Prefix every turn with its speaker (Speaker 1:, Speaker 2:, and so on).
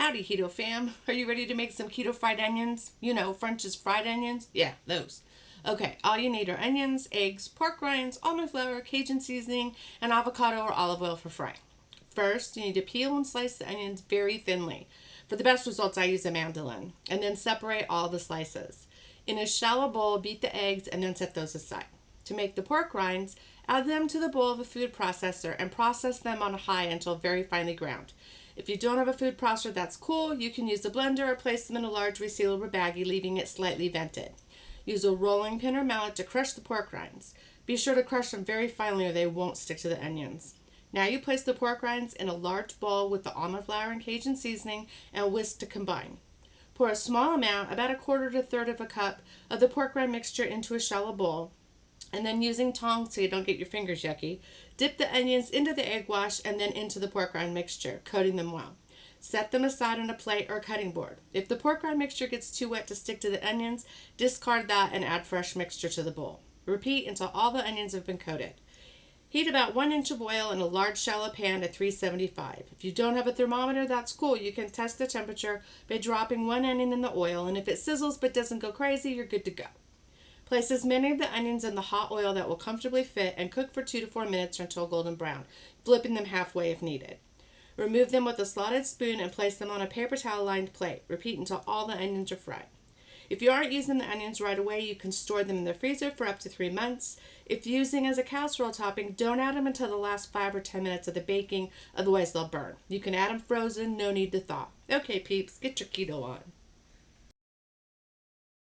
Speaker 1: Howdy, keto fam. Are you ready to make some keto fried onions? You know, French's fried onions? Yeah, those. Okay, all you need are onions, eggs, pork rinds, almond flour, Cajun seasoning, and avocado or olive oil for frying. First, you need to peel and slice the onions very thinly. For the best results, I use a mandolin. And then separate all the slices. In a shallow bowl, beat the eggs and then set those aside. To make the pork rinds, add them to the bowl of a food processor and process them on high until very finely ground. If you don't have a food processor, that's cool. You can use a blender or place them in a large resealable baggie, leaving it slightly vented. Use a rolling pin or mallet to crush the pork rinds. Be sure to crush them very finely or they won't stick to the onions. Now you place the pork rinds in a large bowl with the almond flour and Cajun seasoning and whisk to combine. Pour a small amount, about a quarter to a third of a cup, of the pork rind mixture into a shallow bowl, and then using tongs so you don't get your fingers yucky, dip the onions into the egg wash and then into the pork rind mixture, coating them well. Set them aside on a plate or cutting board. If the pork rind mixture gets too wet to stick to the onions, discard that and add fresh mixture to the bowl. Repeat until all the onions have been coated. Heat about 1 inch of oil in a large shallow pan at 375. If you don't have a thermometer, that's cool. You can test the temperature by dropping one onion in the oil, and if it sizzles but doesn't go crazy, you're good to go. Place as many of the onions in the hot oil that will comfortably fit and cook for 2 to 4 minutes until golden brown, flipping them halfway if needed. Remove them with a slotted spoon and place them on a paper towel lined plate. Repeat until all the onions are fried. If you aren't using the onions right away, you can store them in the freezer for up to 3 months. If using as a casserole topping, don't add them until the last 5 or 10 minutes of the baking, otherwise they'll burn. You can add them frozen, no need to thaw. Okay, peeps, get your keto on.